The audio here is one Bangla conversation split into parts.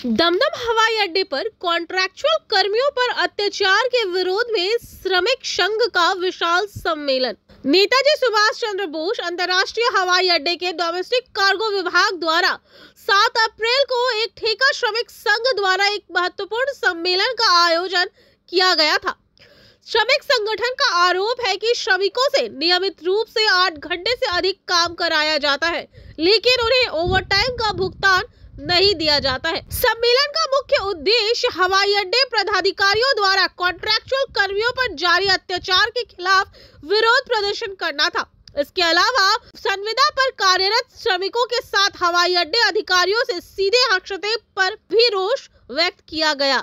दमदम हवाई अड्डे पर कॉन्ट्रैक्चुअल कर्मियों पर अत्याचार के विरोध में श्रमिक संघ का विशाल सम्मेलन। नेताजी सुभाष चंद्र बोस अंतर्राष्ट्रीय हवाई अड्डे के डोमेस्टिक कार्गो विभाग द्वारा 7 अप्रैल को एक ठेका श्रमिक संघ द्वारा एक महत्वपूर्ण सम्मेलन का आयोजन किया गया था। श्रमिक संगठन का आरोप है कि श्रमिकों से नियमित रूप से 8 घंटे से अधिक काम कराया जाता है, लेकिन उन्हें ओवरटाइम का भुगतान नहीं दिया जाता है। सम्मेलन का मुख्य उद्देश्य हवाई अड्डे पदाधिकारियों द्वारा कॉन्ट्रैक्चुअल कर्मियों पर जारी अत्याचार के खिलाफ विरोध प्रदर्शन करना था। इसके अलावा संविदा पर कार्यरत श्रमिकों के साथ हवाई अड्डे अधिकारियों से सीधे हस्तक्षेप पर भी रोष व्यक्त किया गया।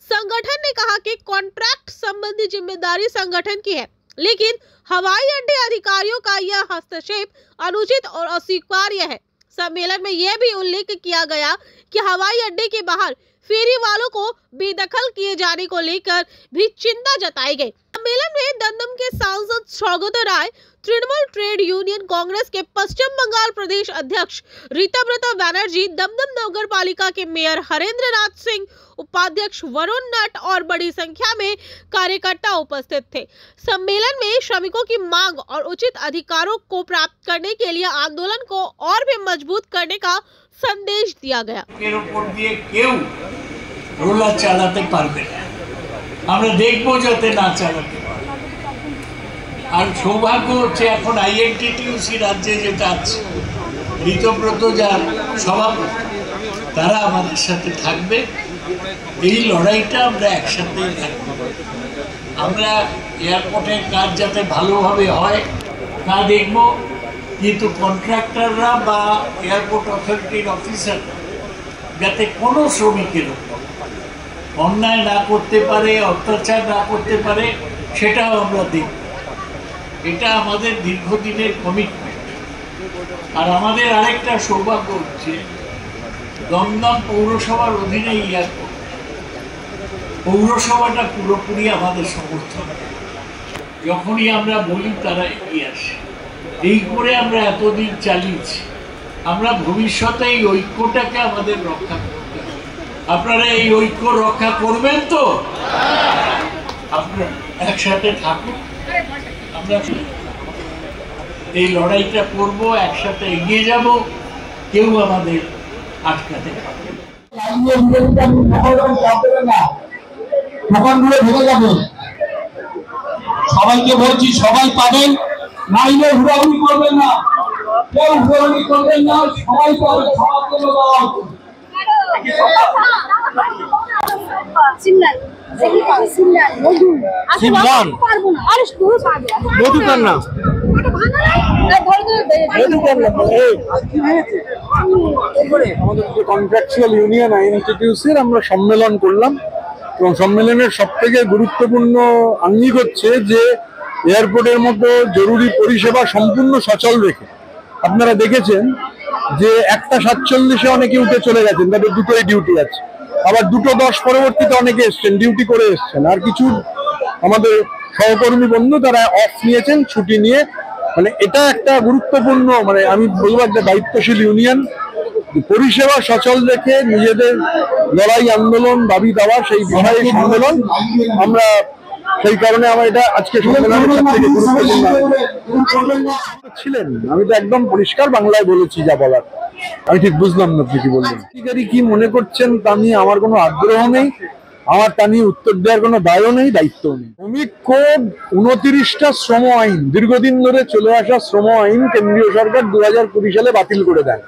संगठन ने कहा कि कॉन्ट्रैक्ट संबंधी जिम्मेदारी संगठन की है, लेकिन हवाई अड्डे अधिकारियों का यह हस्तक्षेप अनुचित और अस्वीकार्य है। सम्मेलन में यह भी उल्लेख किया गया कि हवाई अड्डे के बाहर फेरी वालों को बेदखल किए जाने को लेकर भी चिंता जताई गई। सम्मेलन में दमदम के सांसद सौगत राय, तृणमूल ट्रेड यूनियन कांग्रेस के पश्चिम बंगाल प्रदेश अध्यक्ष रीताब्रता बनर्जी, दमदम नगर पालिका के मेयर हरेंद्र नाथ सिंह, उपाध्यक्ष वरुण नट और बड़ी संख्या में कार्यकर्ता उपस्थित थे। सम्मेलन में श्रमिकों की मांग और उचित अधिकारों को प्राप्त करने के लिए आंदोलन को और भी मजबूत करने का संदेश दिया गया। रोलर चालाते पारबे ना, আমরা দেখবো যাতে না চালাতে পারে। আর সৌভাগ্য হচ্ছে এখন আইএনটিটিউসি রাজ্যে যেটা আছে, ঋতব্রত যার সভাপতি, তারা আমাদের সাথে থাকবে। এই লড়াইটা আমরা একসাথেই থাকবো। আমরা এয়ারপোর্টের কাজ যাতে ভালোভাবে হয় তা দেখব, কিন্তু কন্ট্রাক্টররা বা এয়ারপোর্ট অথরিটির অফিসাররা যাতে কোনো শ্রমিকের অন্যায় না করতে পারে, অত্যাচার না করতে পারে, সেটাও আমরা দেখব। এটা আমাদের দীর্ঘদিনের কমিটমেন্ট। আর আমাদের আরেকটা সৌভাগ্য হচ্ছে দমদম পৌরসভার অধীনে এয়ারপোর্ট, পৌরসভাটা পুরোপুরি আমাদের সমর্থন। যখনই আমরা বলি তারা এগিয়ে আসে। এই করে আমরা এতদিন চালিয়েছি। আমরা ভবিষ্যতে এই ঐক্যটাকে আমাদের রক্ষা করতে হবে। আপনারা এই ঐক্য রক্ষা করবেন তো? আপনারা একসাথে থাকুন, আমরা এই লড়াইটা করব, একসাথে এগিয়ে যাব, কেউ আমাদের আটকাতে পারবে না। সবাইকে বলছি, সবাই পাবেন, নাইলে হুড়াহুড়ি করবেন না, কেউ হুড়াহুড়ি করবেন না, সবাই পাবেন, সবার জন্য দেওয়া হচ্ছে। কন্ট্রাকচুয়াল ইউনিয়ন আইএনটিটিউসির আমরা সম্মেলন করলাম এবং সম্মেলনের সবথেকে গুরুত্বপূর্ণ আঙ্গিক হচ্ছে যে এয়ারপোর্টের মতো জরুরি পরিষেবা সম্পূর্ণ সচল রেখে, আপনারা দেখেছেন যে 1:47 অনেকে উঠে চলে গেছেন, তাদের দুটোই ডিউটি আছে, আবার 2:10 পরবর্তীতে অনেকে এসছেন, ডিউটি করে এসছেন, আর কিছু আমাদের সহকর্মী বন্ধু তারা অফ নিয়েছেন, ছুটি নিয়ে। মানে এটা একটা গুরুত্বপূর্ণ, মানে আমি বলবো একটা দায়িত্বশীল ইউনিয়ন, পরিষেবা সচল রেখে নিজেদের লড়াই, আন্দোলন, দাবি দাওয়া, সেই লড়াই সম্মেলন আমরা, সেই কারণে আমার এটা আজকে সম্মেলনের সবথেকে গুরুত্বপূর্ণ ছিলেন। আমি তো একদম পরিষ্কার বাংলায় বলেছি যা বলার। আমি ঠিক বুঝলাম না আপনি কি বললেন। অধিকারী কি মনে করছেন তা নিয়ে আমার কোনো আগ্রহ নেই, আমার তা নিয়ে উত্তর দেওয়ার কোনো দায়ও নেই, দায়িত্বও নেই। শ্রমিক কোড 29টা শ্রম আইন, দীর্ঘদিন ধরে চলে আসা শ্রম আইন কেন্দ্রীয় সরকার 2020 সালে বাতিল করে দেন।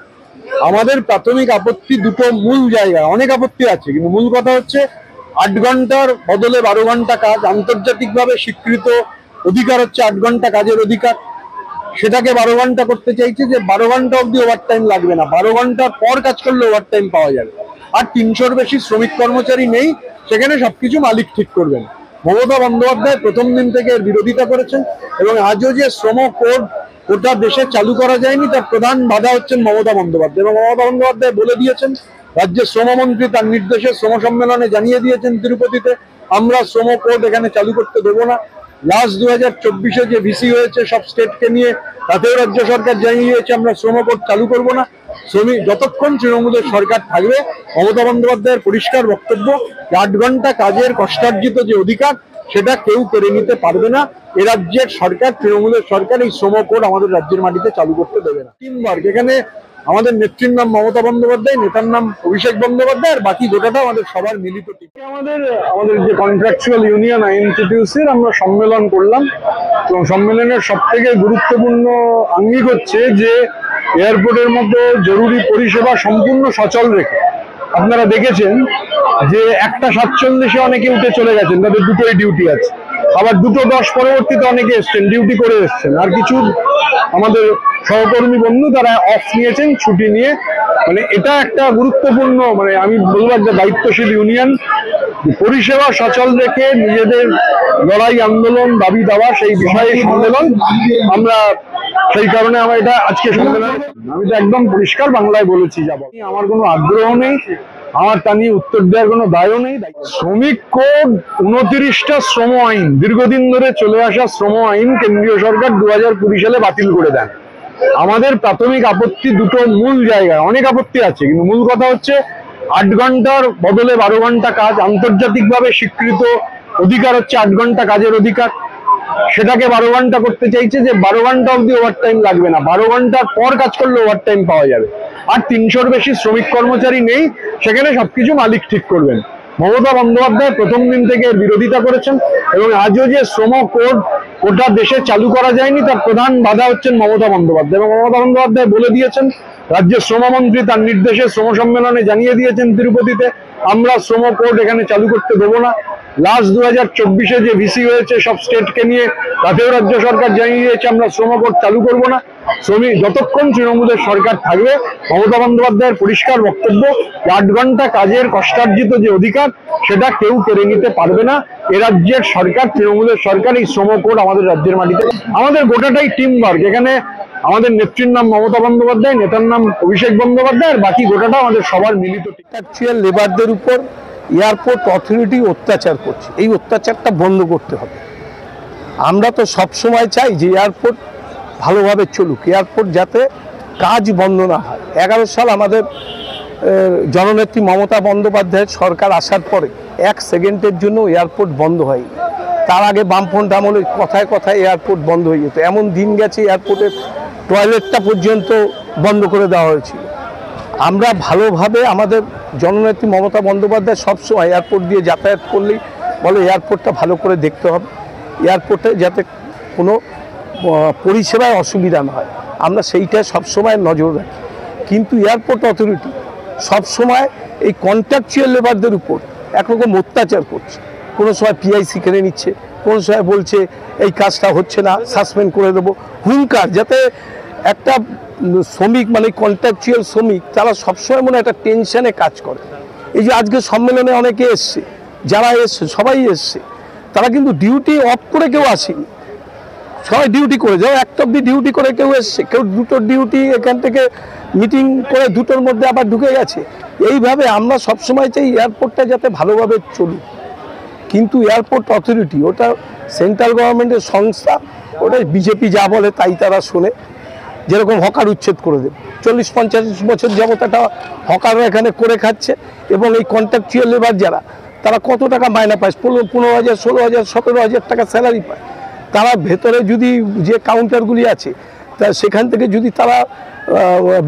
আমাদের প্রাথমিক আপত্তি দুটো মূল জায়গায়, অনেক আপত্তি আছে, কিন্তু মূল কথা হচ্ছে 8 ঘন্টার বদলে 12 ঘন্টা কাজ। আন্তর্জাতিকভাবে স্বীকৃত অধিকার হচ্ছে 8 ঘন্টা কাজের অধিকার, সেটাকে 12 ঘন্টা করতে চাইছে, যে 12 ঘন্টা অব্দি ওভারটাইম লাগবে না, 12 ঘন্টার পর কাজ করলে ওভারটাইম পাওয়া যাবে। আর 300-র বেশি শ্রমিক কর্মচারী নেই, সেখানে সবকিছু মালিক ঠিক করবেন। মমতা বন্দ্যোপাধ্যায় প্রথম দিন থেকে এর বিরোধিতা করেছেন এবং আজও যে শ্রম কোড গোটা দেশে চালু করা যায়নি, তার প্রধান বাধা হচ্ছেন মমতা বন্দ্যোপাধ্যায়। এবং মমতা বন্দ্যোপাধ্যায় বলে দিয়েছেন, রাজ্যের শ্রমমন্ত্রী তার নির্দেশে শ্রম সম্মেলনে জানিয়ে দিয়েছেন তিরুপতিতে, আমরা শ্রম কোড এখানে চালু করতে দেবো না। লাস্ট 2024-এ যে ভিসি হয়েছে সব স্টেটকে নিয়ে, তাতেও রাজ্য সরকার জানিয়ে দিয়েছে আমরা শ্রম কোড চালু করবো না। শ্রমিক যতক্ষণ তৃণমূলের সরকার থাকবে, মমতা বন্দ্যোপাধ্যায়ের পরিষ্কার বক্তব্য, 8 ঘন্টা কাজের কষ্টার্জিত যে অধিকার সেটা কেউ কেড়ে নিতে পারবে না। এ রাজ্যের সরকার, তৃণমূলের সরকার এই শ্রম কোড আমাদের রাজ্যের মাটিতে চালু করতে দেবে না। টিম ওয়ার্ক, এখানে আমাদের নেত্রীর নাম মমতা বন্দ্যোপাধ্যায়, নেতার নাম অভিষেক বন্দ্যোপাধ্যায়, আর বাকি গোটাটা আমাদের সবার মিলিত টিম। আমাদের যে কন্ট্রাকচুয়াল ইউনিয়ন আইএনটিটিউসির আমরা সম্মেলন করলাম, এবং সম্মেলনের সব থেকে গুরুত্বপূর্ণ আঙ্গিক হচ্ছে যে এয়ারপোর্টের মধ্যে জরুরি পরিষেবা সম্পূর্ণ সচল রেখে, আপনারা দেখেছেন যে 1:47 অনেকে উঠে চলে গেছেন, তাদের দুটোই ডিউটি আছে, আবার 2:10 পরবর্তীতে অনেকে এসছেন, ডিউটি করে এসছেন, আর কিছু আমাদের সহকর্মী বন্ধু তারা অফ নিয়েছেন, ছুটি নিয়ে। মানে এটা একটা গুরুত্বপূর্ণ, মানে আমি বলবো একটা দায়িত্বশীল ইউনিয়ন, পরিষেবা সচল রেখে নিজেদের লড়াই, আন্দোলন, দাবি দাওয়া সেই বিষয়ে সম্মেলন। আমরা সেই কারণে আমরা এটা আজকে সম্মেলন, আমি তো একদম পরিষ্কার বাংলায় বলেছি, যাব আমার কোনো আগ্রহ নেই, আমার তা নিয়ে উত্তর দেওয়ার কোনো দায়ও নেই। শ্রমিক কোড 29টা শ্রম আইন, দীর্ঘদিন ধরে চলে আসা শ্রম আইন কেন্দ্রীয় সরকার 2020 সালে বাতিল করে দেন। আমাদের প্রাথমিক আপত্তি দুটো মূল জায়গায়, অনেক আপত্তি আছে, কিন্তু মূল কথা হচ্ছে 8 ঘন্টার বদলে 12 ঘন্টা কাজ, আন্তর্জাতিকভাবে স্বীকৃত অধিকার হচ্ছে 8 ঘন্টা কাজের অধিকার, সেটাকে 12 ঘন্টা করতে চাইছে, যে 12 ঘন্টা অবধি ওভারটাইম লাগবে না, 12 ঘন্টার পর কাজ করলে ওভারটাইম পাওয়া যাবে। আর 300-র বেশি শ্রমিক কর্মচারী নেই, সেখানে সবকিছু মালিক ঠিক করবেন। মমতা বন্দ্যোপাধ্যায় প্রথম দিন থেকে বিরোধিতা করেছেন, এবং আজও যে শ্রম কোড গোটা দেশে চালু করা যায়নি তার প্রধান বাধা হচ্ছেন মমতা বন্দ্যোপাধ্যায়। এবং মমতা বন্দ্যোপাধ্যায় বলে দিয়েছেন, রাজ্যের শ্রমমন্ত্রী তার নির্দেশে শ্রম সম্মেলনে জানিয়ে দিয়েছেন তিরুপতিতে, আমরা শ্রম কোড এখানে চালু করতে দেবো না। লাস্ট 2024-এ যে ভিসি হয়েছে সব স্টেটকে নিয়ে, তাতেও রাজ্য সরকার জানিয়ে দিয়েছে আমরা শ্রম কোড চালু করবো না। শ্রমিক যতক্ষণ তৃণমূলের সরকার থাকবে, মমতা বন্দ্যোপাধ্যায়ের পরিষ্কার বক্তব্য, 8 ঘন্টা কাজের কষ্টার্জিত যে অধিকার সেটা কেউ কেড়ে নিতে পারবে না। এ রাজ্যের সরকার, তৃণমূলের সরকার এই শ্রম কোড আমাদের রাজ্যের মাটিতে, আমাদের গোটাটাই টিম ওয়ার্ক। এখানে আমাদের নেত্রীর নাম মমতা বন্দ্যোপাধ্যায়, নেতার নাম অভিষেক বন্দ্যোপাধ্যায়, আর বাকি গোটাটা আমাদের সবার মিলিত। কন্ট্রাকচুয়াল লেবারদের উপর এয়ারপোর্ট অথরিটি অত্যাচার করছে, এই অত্যাচারটা বন্ধ করতে হবে। আমরা তো সব সময় চাই যে এয়ারপোর্ট ভালোভাবে চলুক, এয়ারপোর্ট যাতে কাজ বন্ধ না হয়। 11 সাল আমাদের জননেত্রী মমতা বন্দ্যোপাধ্যায়ের সরকার আসার পরে 1 সেকেন্ডের জন্য এয়ারপোর্ট বন্ধ হয়নি। তার আগে বামফ্রন্ট আমলে কথায় কথায় এয়ারপোর্ট বন্ধ হয়ে যেত, এমন দিন গেছে এয়ারপোর্টের টয়লেটটা পর্যন্ত বন্ধ করে দেওয়া হয়েছিল। আমরা ভালোভাবে, আমাদের জননেত্রী মমতা বন্দ্যোপাধ্যায় সবসময় এয়ারপোর্ট দিয়ে যাতায়াত করলেই বলে এয়ারপোর্টটা ভালো করে দেখতে হবে, এয়ারপোর্টে যাতে কোনো পরিষেবায় অসুবিধা না হয়, আমরা সেইটা সবসময় নজর রাখি। কিন্তু এয়ারপোর্ট অথরিটি সবসময় এই কন্ট্রাকচুয়াল লেবারদের উপর একরকম অত্যাচার করছে। কোনো সময় পিআইসি কেড়ে নিচ্ছে, কোনো সময় বলছে এই কাজটা হচ্ছে না, সাসপেন্ড করে দেবো, হুঙ্কার। যাতে একটা শ্রমিক, মানে কন্ট্রাকচুয়াল শ্রমিক, তারা সবসময় মনে একটা টেনশনে কাজ করে। এই যে আজকে সম্মেলনে অনেকে এসছে, যারা এসছে সবাই এসছে, তারা কিন্তু ডিউটি অফ করে কেউ আসেনি, সবাই ডিউটি করে যাও, 1টা অবধি ডিউটি করে কেউ এসছে, কেউ 2টোর ডিউটি এখান থেকে মিটিং করে 2টোর মধ্যে আবার ঢুকে গেছে। এইভাবে আমরা সবসময় চাই এয়ারপোর্টটা যাতে ভালোভাবে চলুক। কিন্তু এয়ারপোর্ট অথরিটি ওটা সেন্ট্রাল গভর্নমেন্টের সংস্থা, ওটা বিজেপি যা বলে তাই তারা শোনে। যেরকম হকার উচ্ছেদ করে দেবে, 40-50 বছর যাবত একটা হকাররা এখানে করে খাচ্ছে, এবং এই কন্ট্রাকচুয়াল লেবার যারা, তারা কত টাকা মাইনা পায়, 15,000, 16,000, 17,000 টাকা স্যালারি পায়। তারা ভেতরে যদি যে কাউন্টারগুলি আছে, তা সেখান থেকে যদি তারা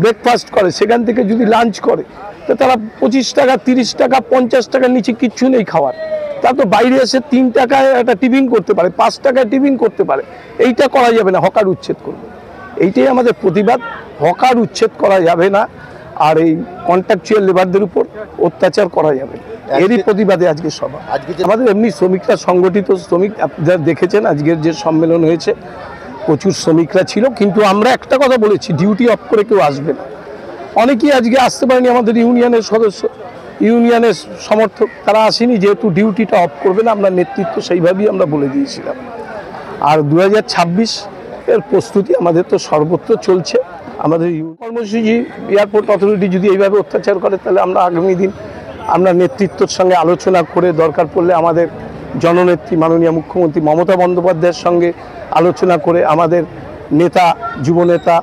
ব্রেকফাস্ট করে, সেখান থেকে যদি লাঞ্চ করে, তো তারা 25 টাকা, 30 টাকা, 50 টাকার নিচে কিচ্ছু নেই খাওয়ার। তা তো বাইরে এসে 3 টাকায় একটা টিফিন করতে পারে, 5 টাকায় টিফিন করতে পারে। এইটা করা যাবে না, হকার উচ্ছেদ করবে। এইটাই আমাদের প্রতিবাদ, হকার উচ্ছেদ করা যাবে না, আর এই কন্ট্রাকচুয়াল লেবারদের উপর অত্যাচার করা যাবে না। এরই প্রতিবাদে আজকে সভা। আমাদের এমনি শ্রমিকরা, সংগঠিত শ্রমিক, আপনারা দেখেছেন আজকের যে সম্মেলন হয়েছে, প্রচুর শ্রমিকরা ছিল। কিন্তু আমরা একটা কথা বলেছি, ডিউটি অফ করে কেউ আসবে না। অনেকেই আজকে আসতে পারেনি, আমাদের ইউনিয়নের সদস্য, ইউনিয়নের সমর্থক, তারা আসেনি, যেহেতু ডিউটিটা অফ করবে না। আমরা নেতৃত্ব সেইভাবেই আমরা বলে দিয়েছিলাম। আর 2026 এর প্রস্তুতি আমাদের তো সর্বত্র চলছে। আমাদের কর্মসূচি, এয়ারপোর্ট অথরিটি যদি এইভাবে অত্যাচার করে, তাহলে আমরা আগামী দিন আমরা নেতৃত্বের সঙ্গে আলোচনা করে, দরকার পড়লে আমাদের জননেত্রী মাননীয় মুখ্যমন্ত্রী মমতা বন্দ্যোপাধ্যায়ের সঙ্গে আলোচনা করে, আমাদের নেতা, যুবনেতা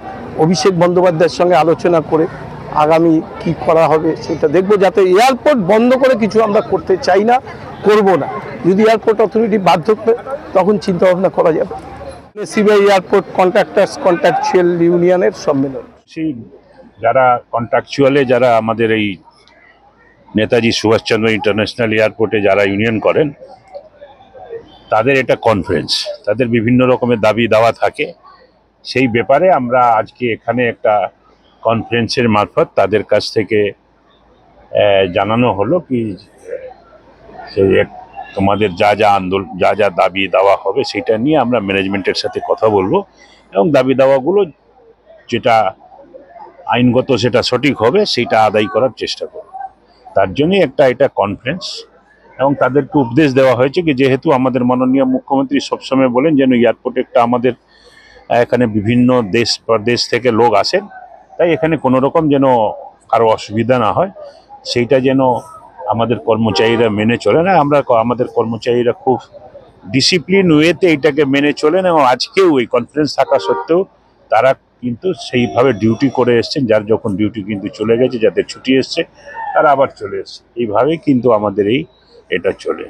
অভিষেক বন্দ্যোপাধ্যায়ের সঙ্গে আলোচনা করে আগামী কি করা হবে সেটা দেখব, যাতে এয়ারপোর্ট বন্ধ করে কিছু আমরা করতে চাই না, করব না। যদি এয়ারপোর্ট অথরিটি বাধ্য করে তখন চিন্তা ভাবনা করা যাবে। সিবিআই এয়ারপোর্ট কন্ট্রাক্টার্স কন্ট্রাকচুয়াল ইউনিয়নের সম্মেলন, সেই যারা কন্ট্রাকচুয়ালে যারা আমাদের এই নেতাজি সুভাষচন্দ্র ইন্টারন্যাশনাল এয়ারপোর্টে যারা ইউনিয়ন করেন, তাদের এটা কনফারেন্স, তাদের বিভিন্ন রকমের দাবি দাওয়া থাকে। সেই ব্যাপারে আমরা আজকে এখানে একটা কনফারেন্সের মারফত তাদের কাছ থেকে জানানো হলো কি সেই তোমাদের যা যা আন্দোলন যা যা দাবি দাওয়া হবে সেটা নিয়ে আমরা ম্যানেজমেন্টের সাথে কথা বলবো, এবং দাবি দাওয়াগুলো যেটা আইনগত সেটা সঠিক হবে সেটা আদায় করার চেষ্টা করব। তার জন্যই এটা কনফারেন্স, এবং তাদেরকে উপদেশ দেওয়া হয়েছে কি যেহেতু আমাদের মাননীয় মুখ্যমন্ত্রী সবসময় বলেন যেন এয়ারপোর্টে একটা আমাদের এখানে বিভিন্ন দেশ প্রদেশ থেকে লোক আসেন, তাই এখানে কোনো রকম যেন কারো অসুবিধা না হয় সেইটা যেন আমাদের কর্মচারীরা মেনে চলে না। আমরা আমাদের কর্মচারীরা খুব ডিসিপ্লিন ওয়েতে এটাকে মেনে চলেন, এবং আজকেও এই কনফারেন্স থাকা সত্ত্বেও তারা কিন্তু সেইভাবে ডিউটি করে এসছেন। যার যখন ডিউটি কিন্তু চলে গেছে, যাদের ছুটি এসছে তারা আবার চলে এসছে, এইভাবেই কিন্তু আমাদের এটা চলে।